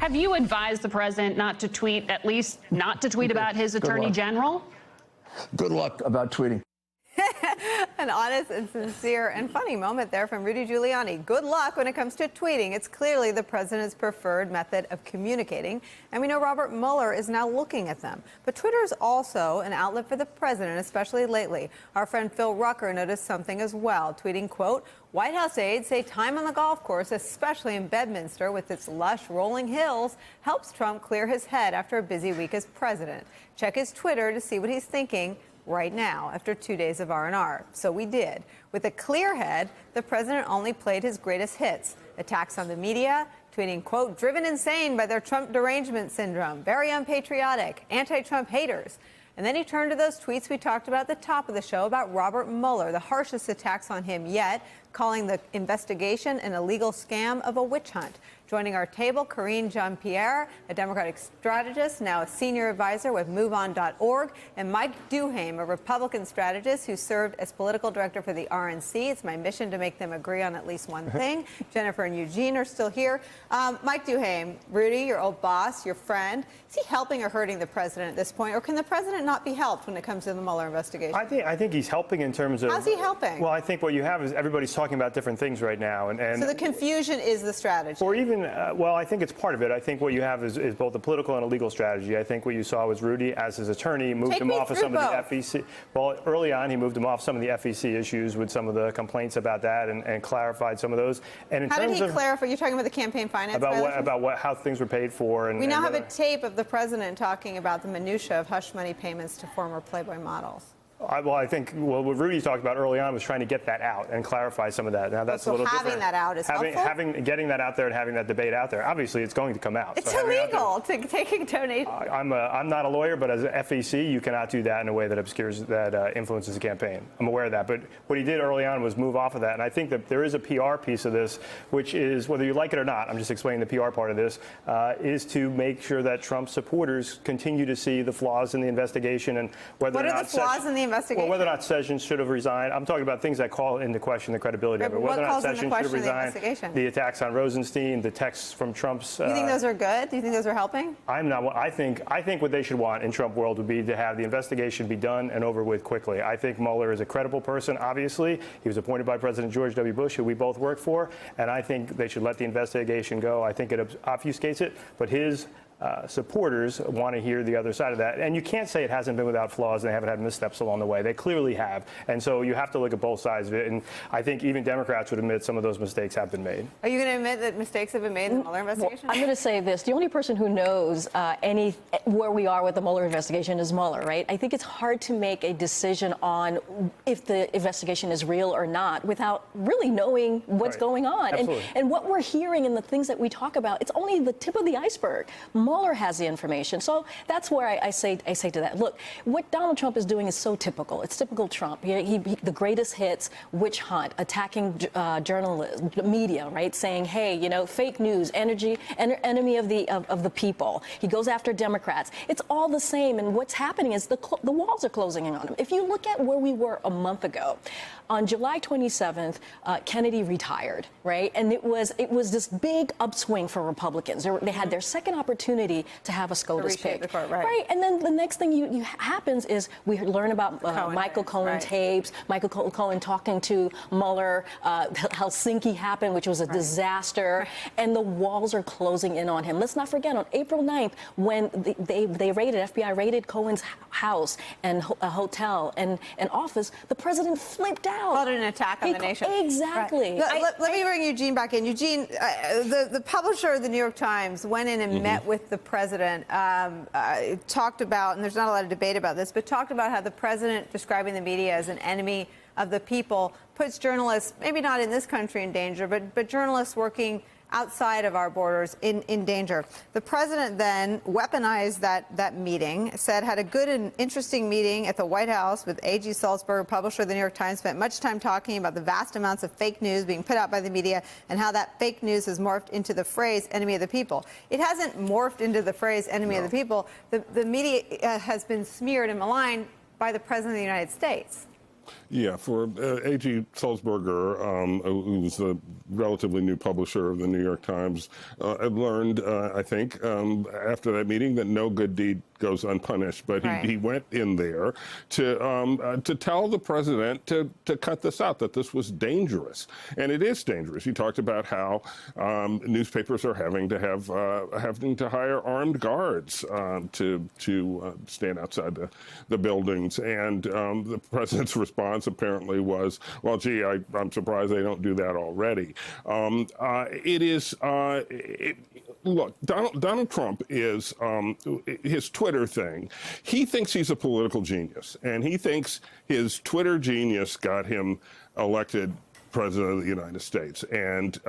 Have you advised the president not to tweet, at least not to tweet about his attorney general? Good luck about tweeting. An honest and sincere and funny moment there from Rudy Giuliani. Good luck when it comes to tweeting. It's clearly the president's preferred method of communicating, and we know Robert Mueller is now looking at them. But Twitter is also an outlet for the president, especially lately. Our friend Phil Rucker noticed something as well, tweeting, quote, White House aides say time on the golf course, especially in Bedminster with its lush rolling hills, helps Trump clear his head after a busy week as president. Check his Twitter to see what he's thinking right now after 2 days of R&R. So we did. With a clear head, the president only played his greatest hits. Attacks on the media, tweeting, quote, driven insane by their Trump derangement syndrome, very unpatriotic, anti-Trump haters. And then he turned to those tweets we talked about at the top of the show about Robert Mueller, the harshest attacks on him yet, calling the investigation an illegal scam of a witch hunt. Joining our table, Karine Jean-Pierre, a Democratic strategist, now a senior advisor with MoveOn.org, and Mike Duhame, a Republican strategist who served as political director for the RNC. It's my mission to make them agree on at least one thing. Jennifer and Eugene are still here. Mike Duhame, Rudy, your old boss, your friend, is he helping or hurting the president at this point, or can the president not be helped when it comes to the Mueller investigation? I think he's helping in terms of... How's he helping? Well, I think what you have is everybody's talking about different things right now. And so the confusion is the strategy? Or even, well, I think it's part of it. I think what you have is both a political and a legal strategy. I think what you saw was Rudy, as his attorney, moved him off of some of the FEC. Well, early on, he moved him off some of the FEC issues with some of the complaints about that and clarified some of those. And in how did he clarify? You're talking about the campaign finance how things were paid for. And we now have a tape of the president talking about the minutia of hush money payments to former Playboy models. I think what Rudy talked about early on was trying to get that out and clarify some of that. Now that's a little different. Having that out is helpful? Getting that out there and having that debate out there. Obviously, it's going to come out. It's illegal to take a donation. I'm not a lawyer, but as an FEC, you cannot do that in a way that obscures, that influences the campaign. I'm aware of that. But what he did early on was move off of that. And I think that there is a PR piece of this, which is, whether you like it or not, I'm just explaining the PR part of this, is to make sure that Trump supporters continue to see the flaws in the investigation and whether or not... What are the flaws in the investigation? Well, whether or not Sessions should have resigned. I'm talking about things that call into question the credibility of it. Whether or not Sessions should have resigned, the attacks on Rosenstein, the texts from Trump's... Do you think those are good? Do you think those are helping? I'm not. I think what they should want in Trump world would be to have the investigation be done and over with quickly. I think Mueller is a credible person, obviously. He was appointed by President George W. Bush, who we both worked for, and I think they should let the investigation go. I think it obfuscates it, but his supporters want to hear the other side of that. And you can't say it hasn't been without flaws and they haven't had missteps along the way. They clearly have. And so you have to look at both sides of it. And I think even Democrats would admit some of those mistakes have been made. Are you going to admit that mistakes have been made in the Mueller investigation? Well, I'm going to say this. The only person who knows where we are with the Mueller investigation is Mueller, right? I think it's hard to make a decision on if the investigation is real or not without really knowing what's going on. And what we're hearing and the things that we talk about, it's only the tip of the iceberg. Mueller has the information. So that's where I say to that, look, what Donald Trump is doing is so typical. It's typical Trump. The greatest hits, witch hunt, attacking journalists, media, right? Saying, hey, you know, fake news, enemy of the people. He goes after Democrats. It's all the same. And what's happening is the walls are closing in on him. If you look at where we were a month ago, on July 27th, Kennedy retired, right? And it was this big upswing for Republicans. They had their second opportunity to have a SCOTUS pick. Right. And then the next thing happens is we learn about Michael Cohen tapes, Michael Cohen talking to Mueller, Helsinki happened, which was a disaster, and the walls are closing in on him. Let's not forget, on April 9th, when FBI raided Cohen's house and a hotel and an office, the president flipped out. Called it an attack on the nation. Exactly. Right. Let me bring Eugene back in. Eugene, the publisher of the New York Times went in and met with the president, talked about, and there's not a lot of debate about this, but talked about how the president describing the media as an enemy of the people puts journalists, maybe not in this country in danger, but journalists working outside of our borders in danger. The president then weaponized that meeting, said had a good and interesting meeting at the White House with A.G. Sulzberger, publisher of the New York Times, spent much time talking about the vast amounts of fake news being put out by the media and how that fake news has morphed into the phrase enemy of the people. It hasn't morphed into the phrase enemy of the people. The media has been smeared and maligned by the president of the United States. Yeah, for A.G. Sulzberger, who's a relatively new publisher of the New York Times, learned, I think, after that meeting that no good deed goes unpunished. But he went in there to tell the president to cut this out, that this was dangerous. And it is dangerous. He talked about how newspapers are having to hire armed guards to stand outside the buildings. And the president's response apparently was, well, gee, I'm surprised they don't do that already. Look, Donald Trump is, his Twitter thing, he thinks he's a political genius, and he thinks his Twitter genius got him elected President of the United States, and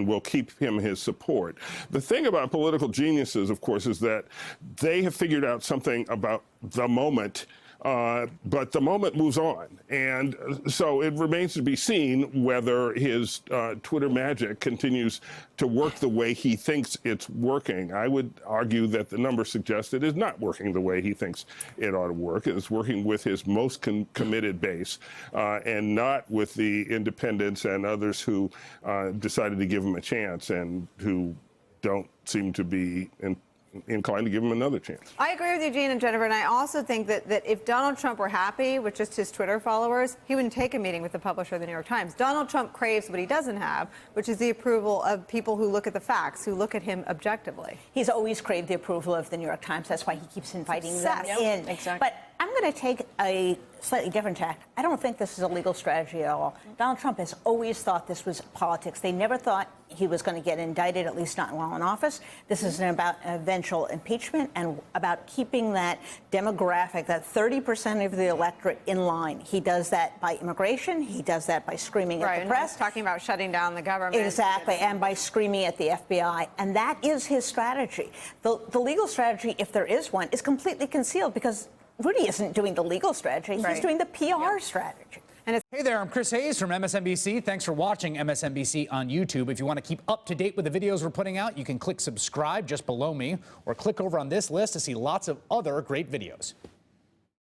will keep him his support. The thing about political geniuses, of course, is that they have figured out something about the moment, but the moment moves on. And so it remains to be seen whether his Twitter magic continues to work the way he thinks it's working. I would argue that the numbers suggest it is not working the way he thinks it ought to work. It's working with his most committed base and not with the independents and others who decided to give him a chance and who don't seem to be inclined to give him another chance. I agree with you, Gene and Jennifer, and I also think that if Donald Trump were happy with just his Twitter followers, he wouldn't take a meeting with the publisher of the New York Times. Donald Trump craves what he doesn't have, which is the approval of people who look at the facts, who look at him objectively. He's always craved the approval of the New York Times. That's why he keeps inviting them in. Exactly. But I'm going to take a slightly different tack. I don't think this is a legal strategy at all. Donald Trump has always thought this was politics. They never thought he was going to get indicted, at least not while in office. This is about eventual impeachment and about keeping that demographic, that 30% of the electorate in line. He does that by immigration. He does that by screaming at the press. Talking about shutting down the government. Exactly, and by screaming at the FBI. And that is his strategy. The legal strategy, if there is one, is completely concealed because Rudy isn't doing the legal strategy. He's doing the PR strategy. Hey there, I'm Chris Hayes from MSNBC. Thanks for watching MSNBC on YouTube. If you want to keep up to date with the videos we're putting out, you can click subscribe just below me or click over on this list to see lots of other great videos.